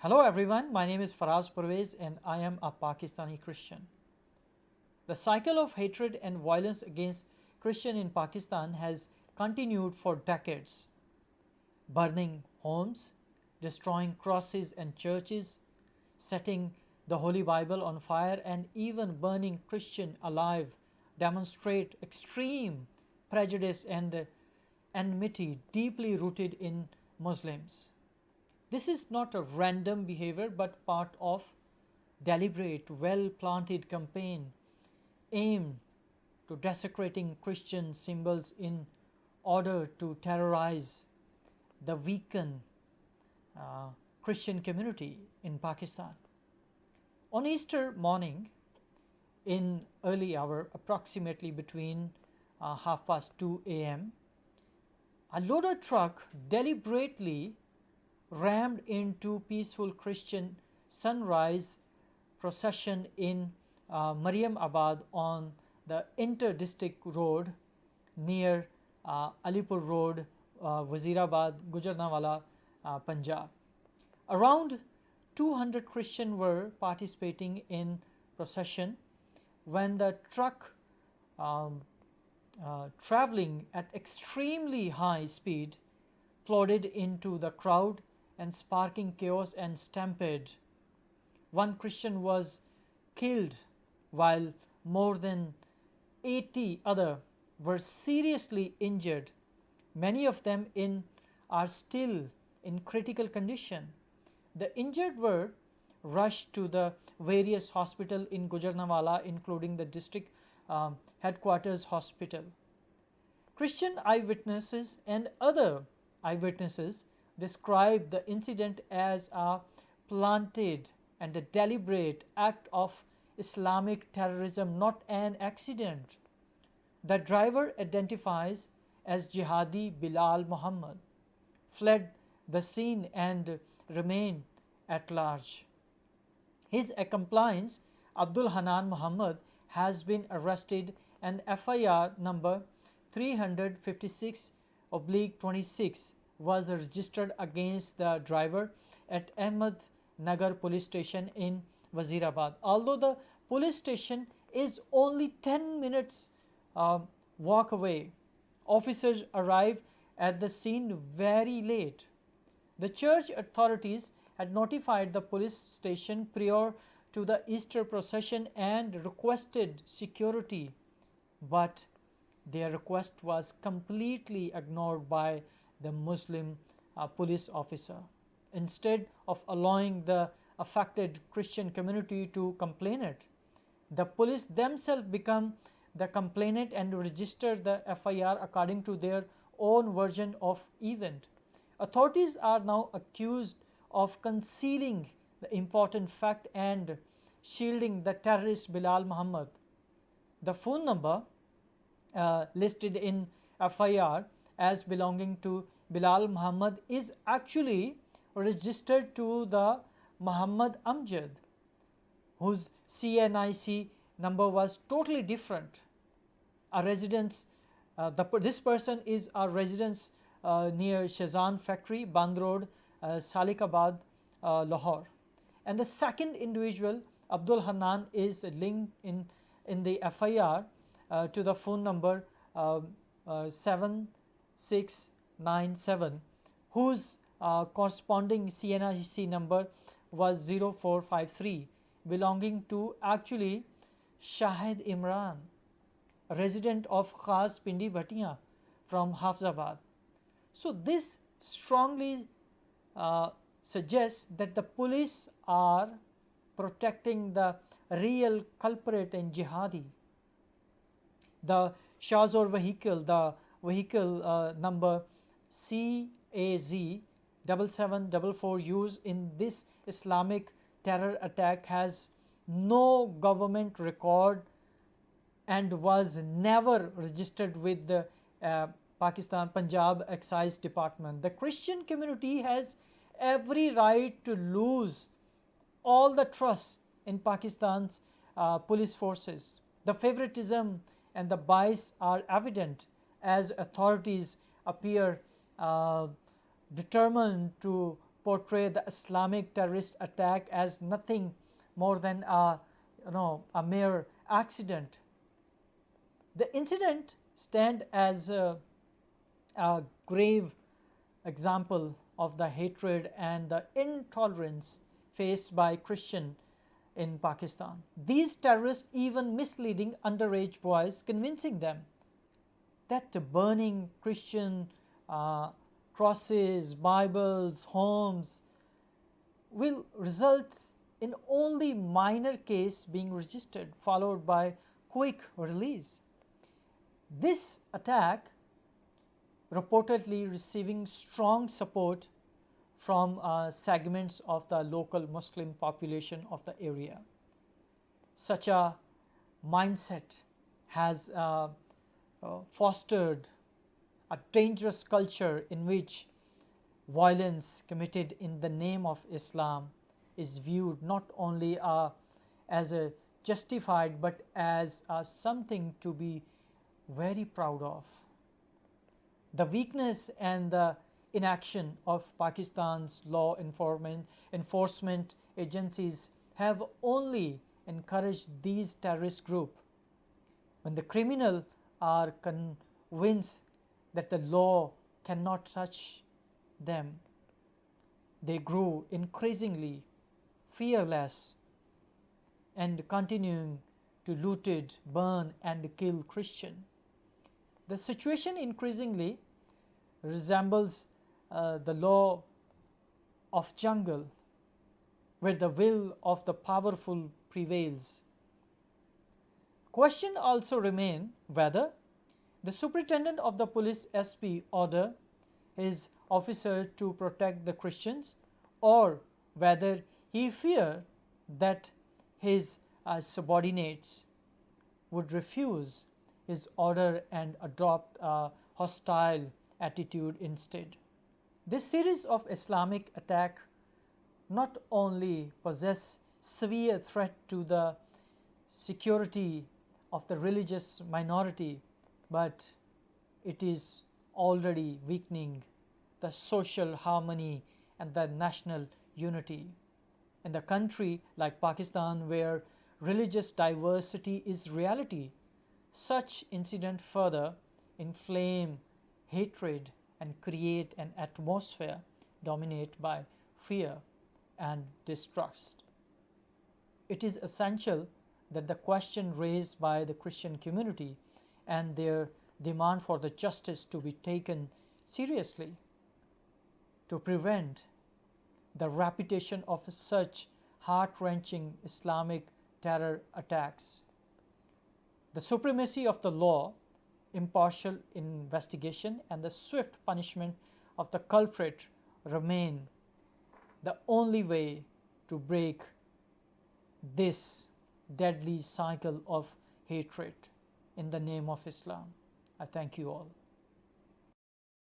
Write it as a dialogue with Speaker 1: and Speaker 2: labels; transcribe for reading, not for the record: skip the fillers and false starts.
Speaker 1: Hello everyone, my name is Faraz Parvez and I am a Pakistani Christian. The cycle of hatred and violence against Christians in Pakistan has continued for decades. Burning homes, destroying crosses and churches, setting the Holy Bible on fire and even burning Christians alive demonstrate extreme prejudice and enmity deeply rooted in Muslims. This is not a random behavior but part of deliberate, well-planted campaign aimed to desecrating Christian symbols in order to terrorize the weakened Christian community in Pakistan. On Easter morning, in early hour, approximately between 2:30 a.m., a loader truck deliberately rammed into peaceful Christian sunrise procession in Mariamabad on the inter-district road near Alipur Road, Wazirabad, Gujranwala, Punjab. Around 200 Christians were participating in procession when the truck traveling at extremely high speed plodded into the crowd and sparking chaos and stampede. One Christian was killed while more than 80 other were seriously injured. Many of them are still in critical condition. The injured were rushed to the various hospitals in Gujranwala, including the district headquarters hospital. Christian eyewitnesses and other eyewitnesses described the incident as a planted and a deliberate act of Islamic terrorism, not an accident. The driver identifies as Jihadi Bilal Muhammad, fled the scene and remained at large. His accomplice Abdul Hanan Muhammad has been arrested and FIR number 356/26 was registered against the driver at Ahmed Nagar police station in Wazirabad. Although the police station is only 10 minutes walk away, officers arrived at the scene very late. The church authorities had notified the police station prior to the Easter procession and requested security, but their request was completely ignored by the Muslim police officer. Instead of allowing the affected Christian community to complain it, the police themselves become the complainant and register the FIR according to their own version of event. Authorities are now accused of concealing the important fact and shielding the terrorist Bilal Muhammad. The phone number listed in FIR as belonging to Bilal Muhammad is actually registered to the Muhammad Amjad, whose CNIC number was totally different. This person is a residence near Shazan factory, Band Road, Salikabad, Lahore. And the second individual, Abdul Hanan, is linked in the FIR to the phone number 7697, whose corresponding CNIC number was 0453, belonging to actually Shahid Imran, a resident of Khas Pindi Bhatia from Hafzabad. So this strongly suggests that the police are protecting the real culprit in Jihadi. The Shahzor vehicle, the vehicle number CAZ 7744 used in this Islamic terror attack has no government record and was never registered with the Pakistan Punjab Excise Department. The Christian community has every right to lose all the trust in Pakistan's police forces. The favoritism and the bias are evident as authorities appear determined to portray the Islamic terrorist attack as nothing more than a mere accident. The incident stands as a grave example of the hatred and the intolerance faced by Christians in Pakistan. These terrorists even misleading underage boys, convincing them that burning Christian crosses, Bibles, homes will result in only minor case being registered, followed by quick release. This attack reportedly receiving strong support from segments of the local Muslim population of the area. Such a mindset has fostered a dangerous culture in which violence committed in the name of Islam is viewed not only as a justified but as something to be very proud of. The weakness and the inaction of Pakistan's law enforcement agencies have only encouraged these terrorist groups. When the criminals are convinced that the law cannot touch them, they grew increasingly fearless and continuing to loot, burn and kill Christians. The situation increasingly resembles the law of jungle, where the will of the powerful prevails. Question also remain whether the superintendent of the police SP order his officer to protect the Christians, or whether he feared that his subordinates would refuse his order and adopt a hostile attitude instead. This series of Islamic attack not only possess severe threat to the security of the religious minority, but it is already weakening the social harmony and the national unity. In a country like Pakistan, where religious diversity is reality, such incidents further inflame hatred and create an atmosphere dominated by fear and distrust. It is essential that the question raised by the Christian community and their demand for the justice to be taken seriously to prevent the repetition of such heart-wrenching Islamic terror attacks. The supremacy of the law, impartial investigation, and the swift punishment of the culprit remain the only way to break this deadly cycle of hatred in the name of Islam. I thank you all.